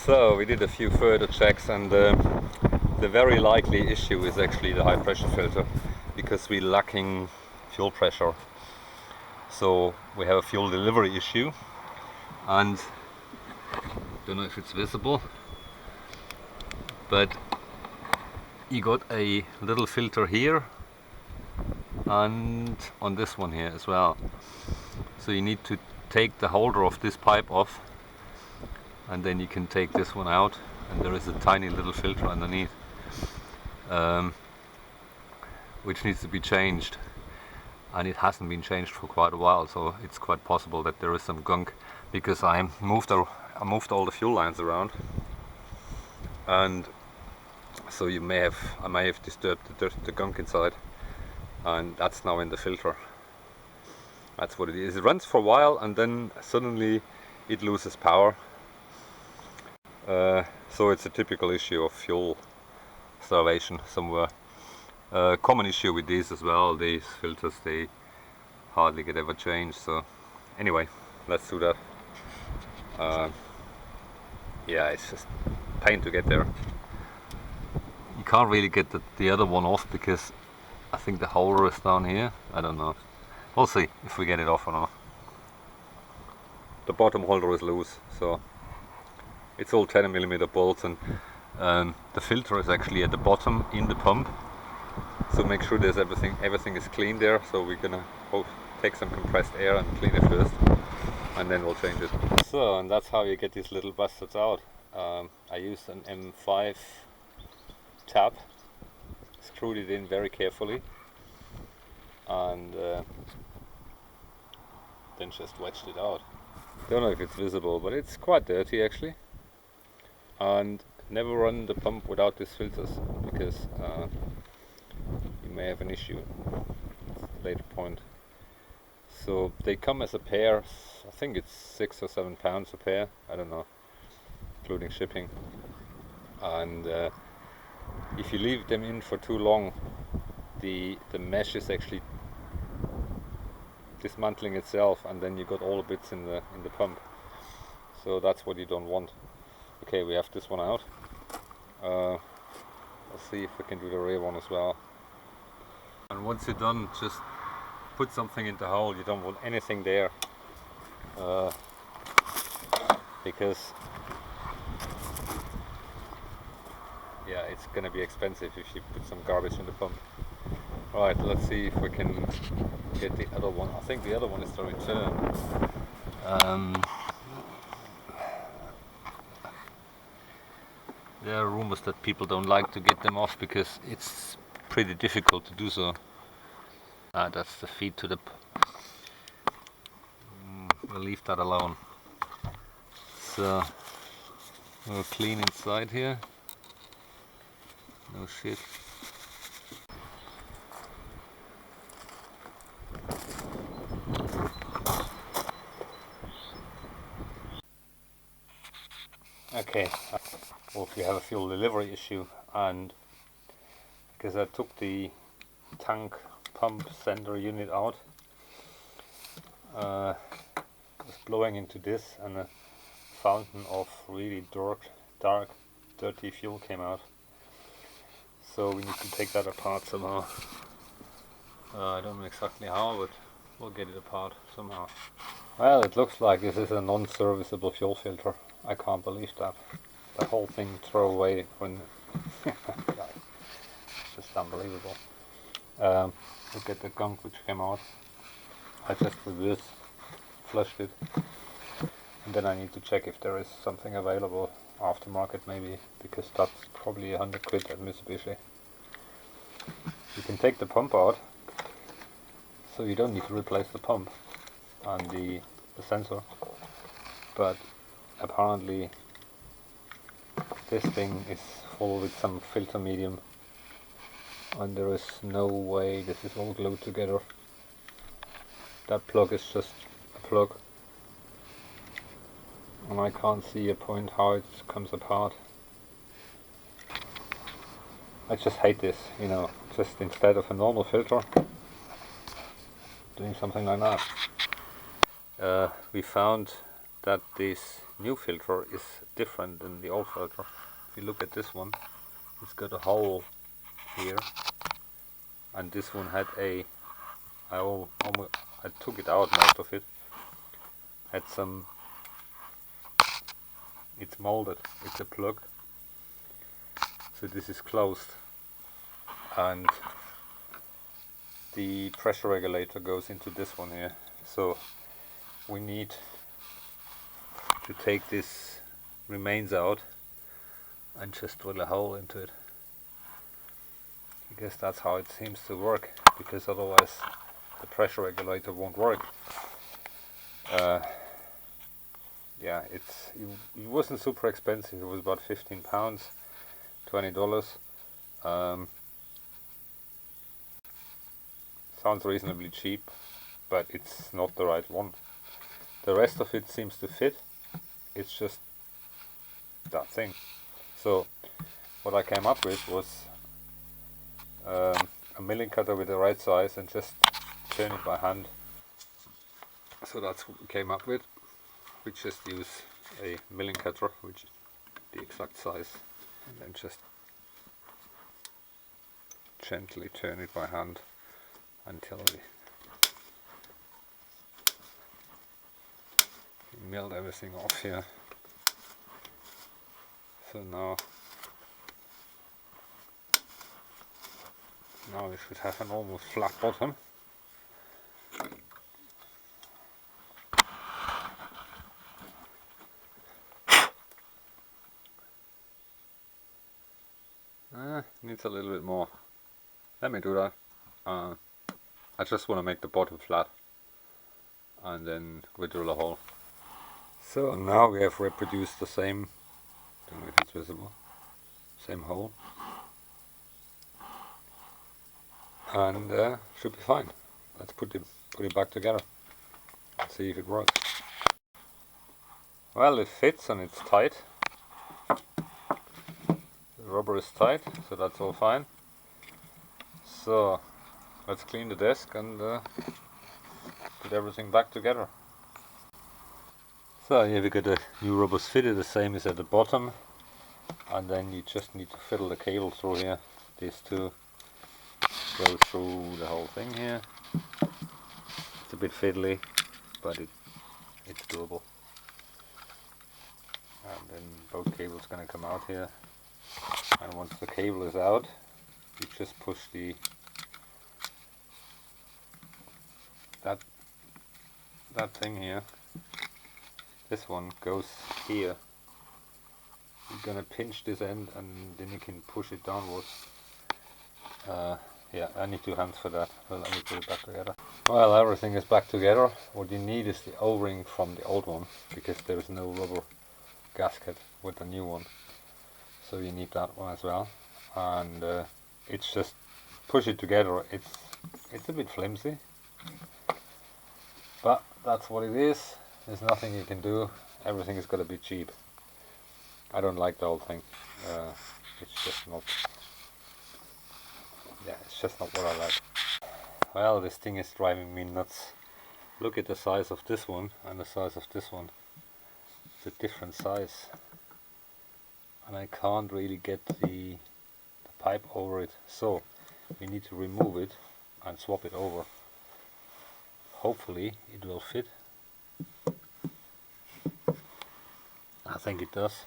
So we did a few further checks, and the very likely issue is actually the high pressure filter, because we're lacking fuel pressure. So we have a fuel delivery issue, and don't know if it's visible, but you got a little filter here and on this one here as well. So you need to take the holder of this pipe off, and then you can take this one out, and there is a tiny little filter underneath, which needs to be changed, and it hasn't been changed for quite a while, so it's quite possible that there is some gunk, because I moved all the fuel lines around, and so I may have disturbed the gunk inside, and that's now in the filter. That's what it is. It runs for a while and then suddenly it loses power. So it's a typical issue of fuel starvation somewhere. Common issue with these as well. These filters, they hardly get ever changed. So anyway, let's do that. Yeah, it's just a pain to get there. You can't really get the other one off because I think the holder is down here. I don't know. We'll see if we get it off or not. The bottom holder is loose, so it's all 10mm bolts, and the filter is actually at the bottom in the pump. So make sure there's everything is clean there. So we're gonna take some compressed air and clean it first, and then we'll change it. So, and that's how you get these little bastards out. I used an M5 tab, screwed it in very carefully, and then just wedged it out. Don't know if it's visible, but it's quite dirty actually. And never run the pump without these filters, because you may have an issue at a later point. So they come as a pair. I think it's 6 or 7 pounds a pair, I don't know, including shipping. And if you leave them in for too long, the mesh is actually dismantling itself, and then you got all the bits in the pump. So that's what you don't want. Okay, we have this one out. Let's see if we can do the rear one as well. And once you're done, just put something in the hole. You don't want anything there, because yeah, it's gonna be expensive if you put some garbage in the pump. Right, let's see if we can get the other one. I think the other one is the return. There are rumors that people don't like to get them off because it's pretty difficult to do so. That's the feed to the we'll leave that alone. So we'll clean inside here. No shit. Okay, well, if you have a fuel delivery issue, and because I took the tank pump sender unit out, it was blowing into this, and a fountain of really dark, dirty fuel came out. So we need to take that apart somehow. I don't know exactly how, but we'll get it apart somehow. Well, it looks like this is a non-serviceable fuel filter. I can't believe that. The whole thing throw away when it's just unbelievable. Look at the gunk which came out. I just reverse flushed it, and then I need to check if there is something available aftermarket maybe, because that's probably 100 quid at Mitsubishi. You can take the pump out, so you don't need to replace the pump and the sensor, but apparently this thing is full with some filter medium, and there is no way this is all glued together. That plug is just a plug, and I can't see a point how it comes apart. I just hate this, you know, just instead of a normal filter, doing something like that. We found that this new filter is different than the old filter. If you look at this one, it's got a hole here, and this one had a, I took it out, most of it had some, it's molded, it's a plug, so this is closed, and the pressure regulator goes into this one here. So we need to take this remains out and just drill a hole into it. I guess that's how it seems to work, because otherwise the pressure regulator won't work. Yeah, it wasn't super expensive. It was about £15, $20. Sounds reasonably cheap, but it's not the right one. The rest of it seems to fit. It's just that thing. So what I came up with was a milling cutter with the right size, and just turn it by hand. So that's what we came up with. We just use a milling cutter, which is the exact size, and then just gently turn it by hand until we milled everything off here. So now we should have an almost flat bottom. Needs a little bit more. Let me do that. I just want to make the bottom flat, and then we drill a hole. So now we have reproduced the same, don't know if it's visible, same hole, and should be fine. Let's put it back together and see if it works. Well, it fits and it's tight. The rubber is tight, so that's all fine. So let's clean the desk and put everything back together. So here we got the new rubbers fitted the same as at the bottom, and then you just need to fiddle the cable through here. These two go through the whole thing here. It's a bit fiddly, but it's doable. And then both cables gonna come out here, and once the cable is out, you just push that thing here. This one goes here. You're gonna pinch this end, and then you can push it downwards. Yeah, I need 2 hands for that. So let me put it back together. Well, everything is back together. What you need is the O-ring from the old one, because there is no rubber gasket with the new one. So you need that one as well. And it's just push it together. It's a bit flimsy, but that's what it is. There's nothing you can do. Everything is gonna be cheap. I don't like the whole thing. It's just not. Yeah, it's just not what I like. Well, this thing is driving me nuts. Look at the size of this one and the size of this one. It's a different size, and I can't really get the pipe over it. So we need to remove it and swap it over. Hopefully it will fit. I think it does.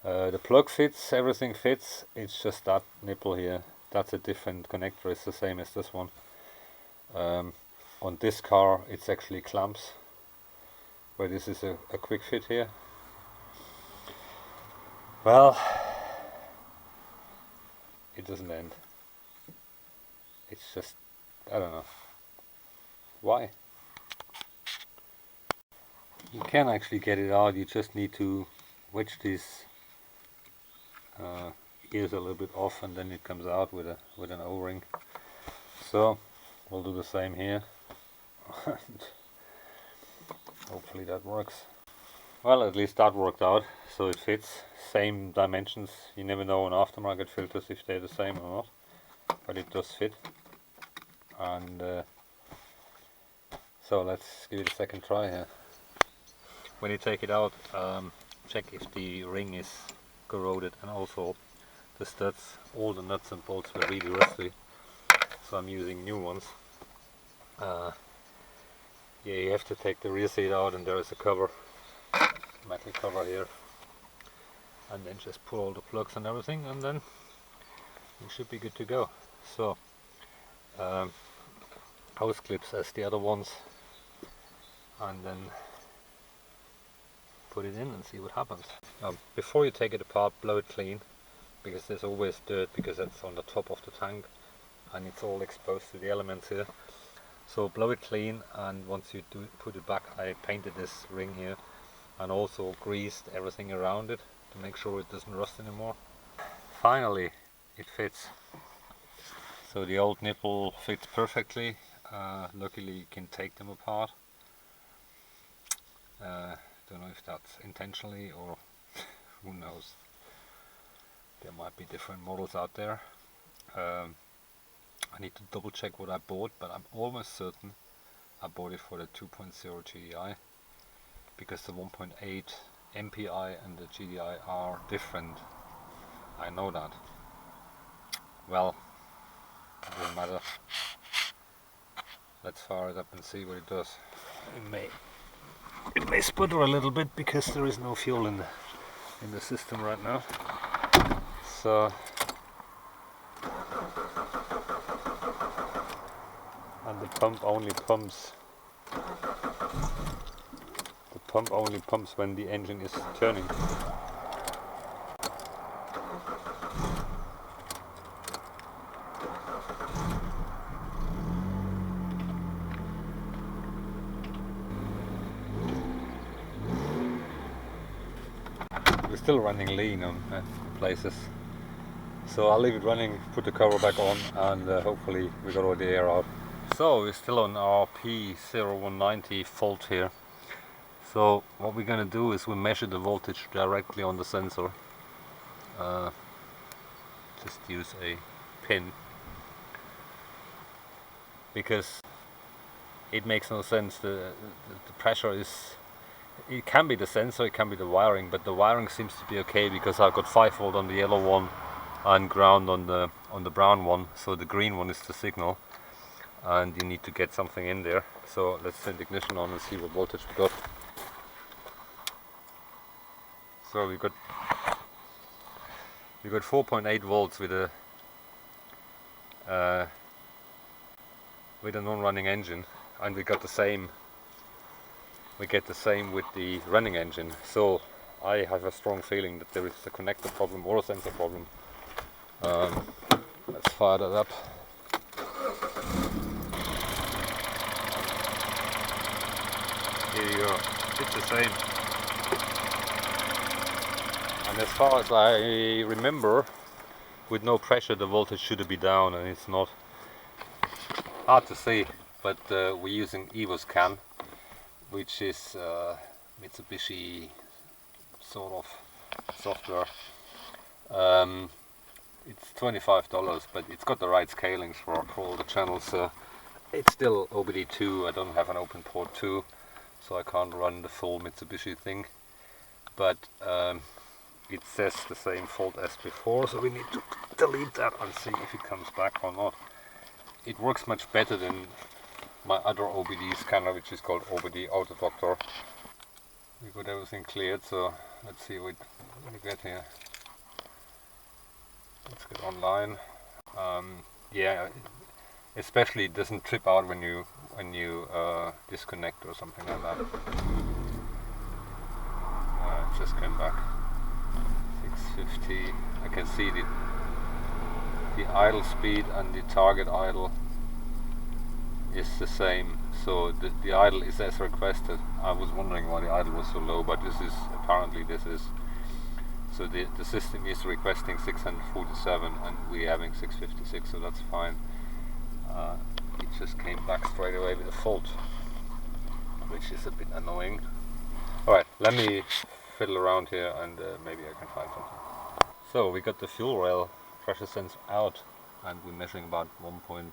The plug fits, everything fits. It's just that nipple here. That's a different connector. It's the same as this one. On this car it's actually clamps, where this is a quick fit here. Well, it doesn't end. It's just, I don't know why. You can actually get it out. You just need to wedge these ears a little bit off, and then it comes out with an O-ring. So we'll do the same here. Hopefully that works. Well, at least that worked out, so it fits. Same dimensions. You never know on aftermarket filters if they're the same or not, but it does fit. And so let's give it a second try here. when you take it out, check if the ring is corroded, and also the studs. All the nuts and bolts were really rusty, so I'm using new ones. Yeah, you have to take the rear seat out, and there is a cover, metal cover here, and then just pull all the plugs and everything, and then you should be good to go. So hose clips as the other ones, and then put it in and see what happens. Before you take it apart, blow it clean, because there's always dirt, because it's on the top of the tank and it's all exposed to the elements here. So blow it clean, and once you put it back, I painted this ring here and also greased everything around it to make sure it doesn't rust anymore. Finally, it fits. So the old nipple fits perfectly. Luckily you can take them apart. Don't know if that's intentionally or who knows. There might be different models out there. I need to double check what I bought, but I'm almost certain I bought it for the 2.0 GDI, because the 1.8 MPI and the GDI are different. I know that. Well, it doesn't matter. Let's fire it up and see what it does. It may sputter a little bit because there is no fuel in the system right now. So, and the pump only pumps when the engine is turning. We're still running lean on places, so I'll leave it running, put the cover back on, and hopefully we got all the air out. So we're still on our P0190 fault here. So what we're going to do is we measure the voltage directly on the sensor. Just use a pin, because it makes no sense. The pressure is, it can be the sensor, it can be the wiring, but the wiring seems to be okay, because I've got 5V on the yellow one and ground on the brown one. So the green one is the signal, and you need to get something in there. So let's send ignition on and see what voltage we got. So we got 4.8 volts with a non-running engine, and we got the same. We get the same with the running engine. So I have a strong feeling that there is a connector problem or a sensor problem. Let's fire that up. Here you go. It's the same. And as far as I remember, with no pressure the voltage should be down, and it's not. Hard to say, but we're using EvoScan, which is Mitsubishi sort of software. It's $25, but it's got the right scalings for all the channels. It's still OBD2. I don't have an open port 2, so I can't run the full Mitsubishi thing, but it says the same fault as before, so we need to delete that and see if it comes back or not. It works much better than my other OBD scanner, which is called OBD Auto Doctor. We got everything cleared, so let's see what we get here. Let's get online. Yeah, especially it doesn't trip out when you disconnect or something like that. It just came back. 650. I can see the idle speed and the target idle is the same, so the idle is as requested. I was wondering why the idle was so low, but this is so the system is requesting 647 and we're having 656, so that's fine. It just came back straight away with a fault, which is a bit annoying. Alright, let me fiddle around here and maybe I can find something. So we got the fuel rail pressure sensor out, and we're measuring about 1.9,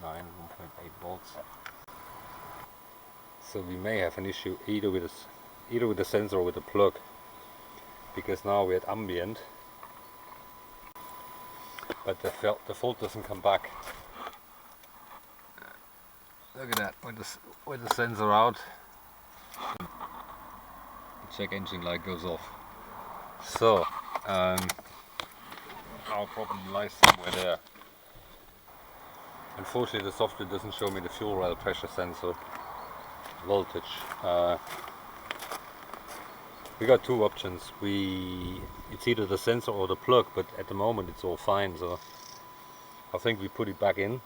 1.8 volts. So we may have an issue either with either with the sensor or with the plug, because now we're at ambient, but the fault doesn't come back. Look at that, with the sensor out, the check engine light goes off. So our problem lies somewhere there. Unfortunately, the software doesn't show me the fuel rail pressure sensor voltage. We got two options. It's either the sensor or the plug, but at the moment it's all fine. So I think we put it back in,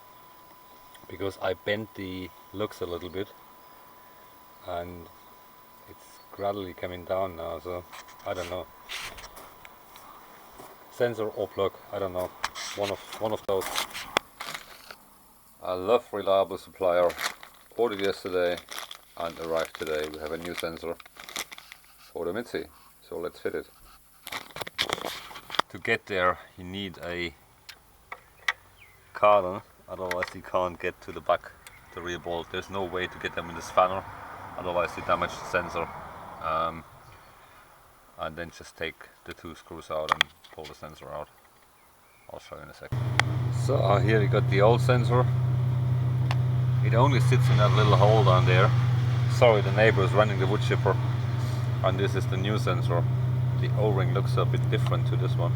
because I bent the lugs a little bit, and it's gradually coming down now. So I don't know. Sensor or plug, I don't know. One of those. I love reliable supplier. Ordered yesterday and arrived today. We have a new sensor for the Mitsubishi, so let's fit it. To get there you need a cardan, otherwise you can't get to the back, the rear bolt. There's no way to get them in the spanner, otherwise you damage the sensor. And then just take the two screws out and pull the sensor out. I'll show you in a second. So here we got the old sensor. It only sits in that little hole down there. Sorry, the neighbor is running the wood chipper. And this is the new sensor. The O-ring looks a bit different to this one.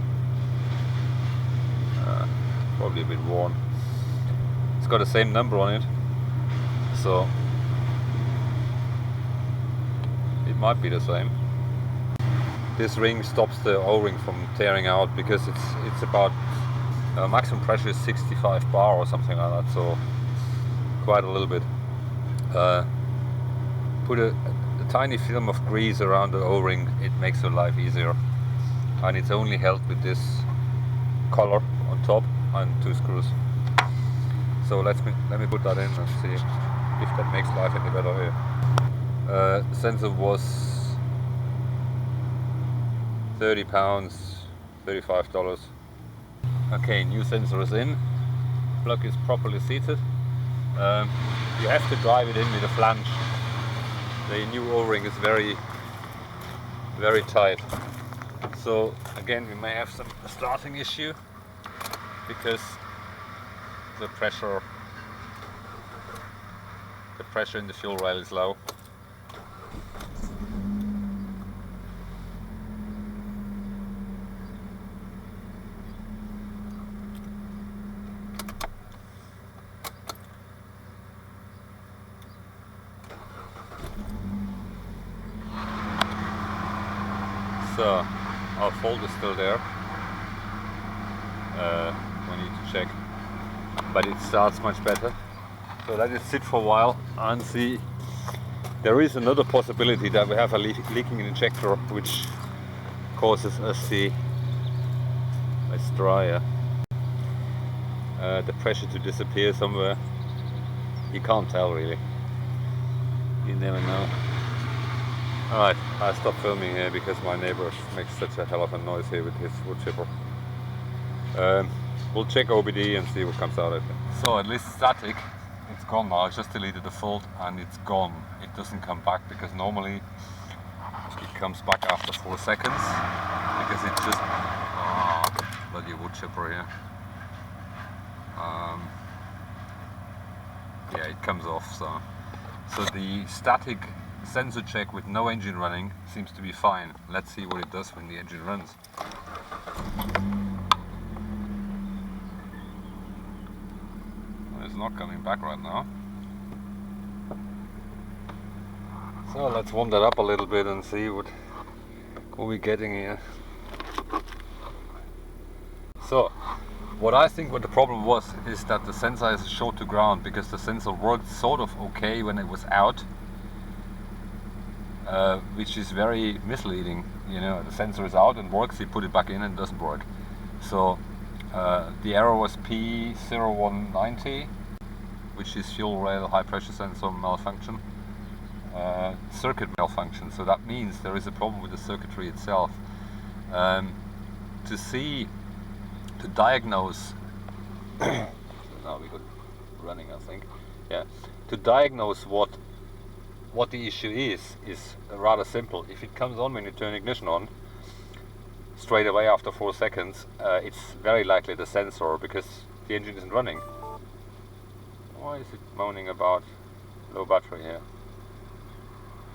Probably a bit worn. It's got the same number on it, so it might be the same. This ring stops the O-ring from tearing out, because it's about maximum pressure is 65 bar or something like that, so quite a little bit. Put a tiny film of grease around the O-ring, it makes your life easier, and it's only held with this collar on top and two screws. So let me put that in and see if that makes life any better here. Sensor was £30, $35. Okay, new sensor is in. Plug is properly seated. You have to drive it in with a flange. The new O-ring is very tight. So again, we may have some starting issue, because the pressure in the fuel rail is low. So our fault is still there. We need to check, but it starts much better. So let it sit for a while and see. There is another possibility that we have a leaking injector, which causes us let's try the pressure to disappear somewhere. You can't tell really. You never know. Alright, I stopped filming here because my neighbor makes such a hell of a noise here with his wood chipper. We'll check OBD and see what comes out of it. So at least static, it's gone now. I just deleted the fault and it's gone. It doesn't come back, because normally it comes back after 4 seconds, because it's just bloody wood chipper here. Yeah, it comes off. So the static sensor check with no engine running seems to be fine. Let's see what it does when the engine runs. It's not coming back right now. So let's warm that up a little bit and see what we're getting here. So what I think what the problem was is that the sensor is short to ground, because the sensor worked sort of okay when it was out, which is very misleading. You know, the sensor is out and works, you put it back in and it doesn't work. So the error was P0190, which is fuel rail high pressure sensor malfunction, circuit malfunction. So that means there is a problem with the circuitry itself. To diagnose now we got running, I think. Yeah, to diagnose what what the issue is rather simple. If it comes on when you turn ignition on, straight away after 4 seconds, it's very likely the sensor, because the engine isn't running. Why is it moaning about low battery here?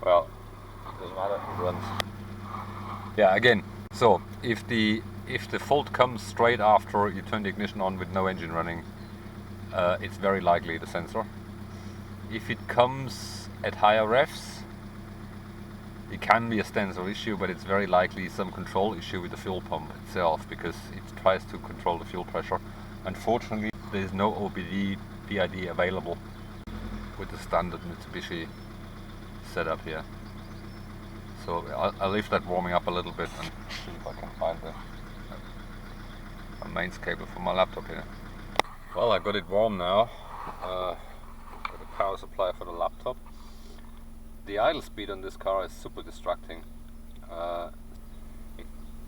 Well, doesn't matter, it runs. Yeah, again, so if the fault comes straight after you turn the ignition on with no engine running, it's very likely the sensor. If it comes at higher revs, it can be a sensor issue, but it's very likely some control issue with the fuel pump itself, because it tries to control the fuel pressure. Unfortunately, there is no OBD PID available with the standard Mitsubishi setup here. So I'll leave that warming up a little bit and see if I can find a mains cable for my laptop here. Well, I got it warm now. Got a power supply for the laptop. The idle speed on this car is super distracting.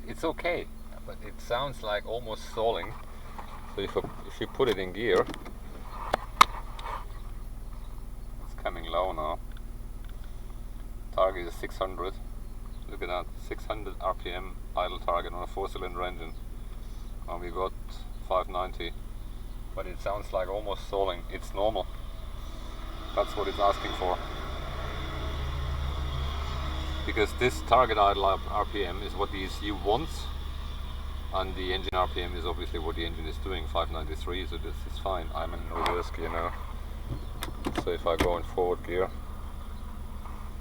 It's okay, but it sounds like almost stalling. So if you put it in gear, it's coming low now. Target is 600. Look at that, 600 RPM idle target on a 4-cylinder engine. And we got 590. But it sounds like almost stalling. It's normal. That's what it's asking for. Because this target idle RPM is what the ECU wants, and the engine RPM is obviously what the engine is doing, 593, so this is fine. I'm in reverse gear now. So if I go in forward gear,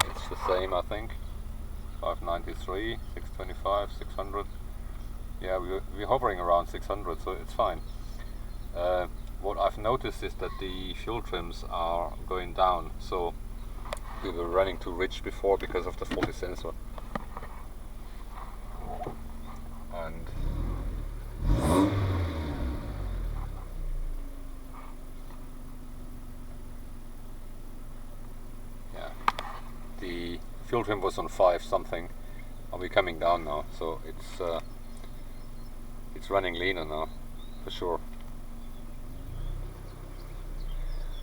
it's the same, I think. 593, 625, 600. Yeah, we're hovering around 600, so it's fine. What I've noticed is that the fuel trims are going down, so we were running too rich before because of the faulty sensor. And yeah, the fuel trim was on 5 something, and we're coming down now, so it's running leaner now, for sure.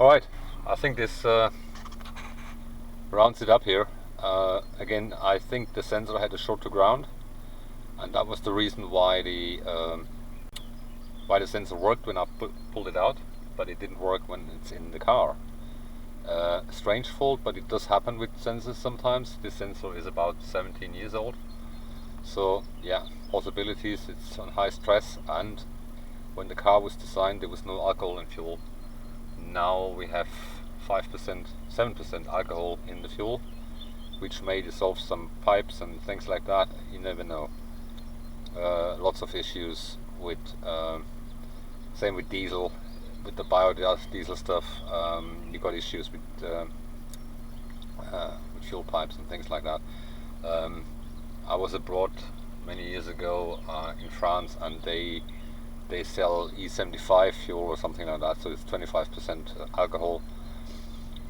Alright, I think this rounds it up here. Again, I think the sensor had a short to ground, and that was the reason why the sensor worked when I pulled it out, but it didn't work when it's in the car. Strange fault, but it does happen with sensors sometimes. This sensor is about 17 years old, so yeah, possibilities. It's on high stress, and when the car was designed there was no alcohol in fuel. Now we have 5%, 7% alcohol in the fuel, which may dissolve some pipes and things like that. You never know. Lots of issues with same with diesel, with the biodiesel stuff. You got issues with fuel pipes and things like that. I was abroad many years ago in France, and they sell E75 fuel or something like that, so it's 25% alcohol,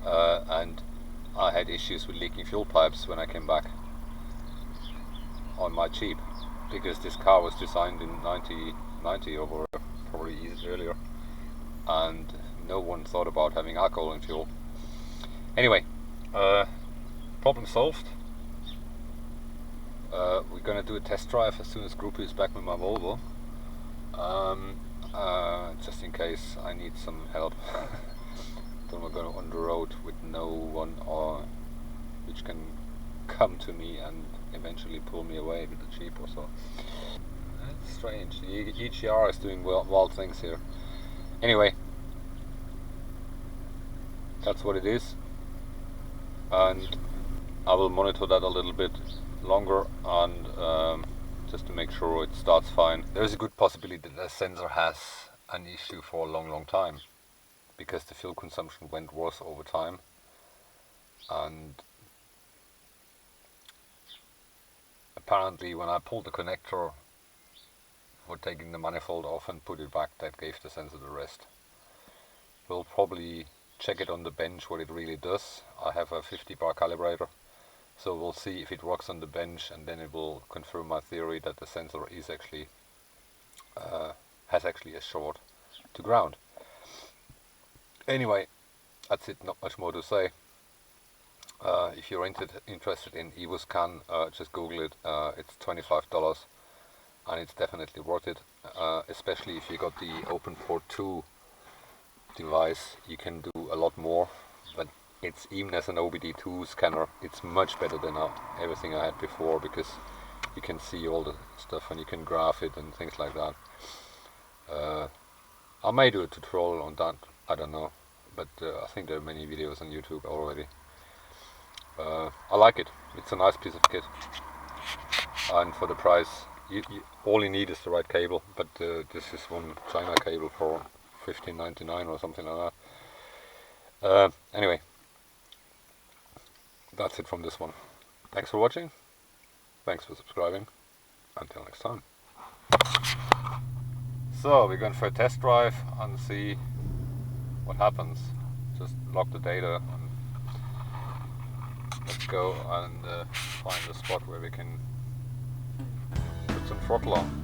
and I had issues with leaking fuel pipes when I came back on my Jeep, because this car was designed in 1990 or probably years earlier, and no one thought about having alcohol in fuel. Anyway, problem solved. We're gonna do a test drive as soon as Groupie is back with my Volvo. Just in case I need some help. Then we're going on the road with no one which can come to me and eventually pull me away with the Jeep or so. That's strange. The EGR is doing wild things here. Anyway, that's what it is, and I will monitor that a little bit longer, and just to make sure it starts fine. There is a good possibility that the sensor has an issue for a long time, because the fuel consumption went worse over time, and apparently when I pulled the connector for taking the manifold off and put it back, that gave the sensor the rest. We'll probably check it on the bench what it really does. I have a 50 bar calibrator, so we'll see if it works on the bench, and then it will confirm my theory that the sensor is actually has actually a short to ground. Anyway, that's it, not much more to say. If you're interested in EvoScan, just Google it. It's $25 and it's definitely worth it, especially if you got the OpenPort 2 device. You can do a lot more, but it's, even as an OBD2 scanner, it's much better than everything I had before, because you can see all the stuff and you can graph it and things like that. I may do a tutorial on that, I don't know, but I think there are many videos on YouTube already. I like it. It's a nice piece of kit, and for the price, all you need is the right cable. But this is one China cable for $15.99 or something like that. Anyway, that's it from this one. Thanks for watching. Thanks for subscribing. Until next time. So we're going for a test drive and see what happens. Just log the data and let's go and find a spot where we can put some throttle on.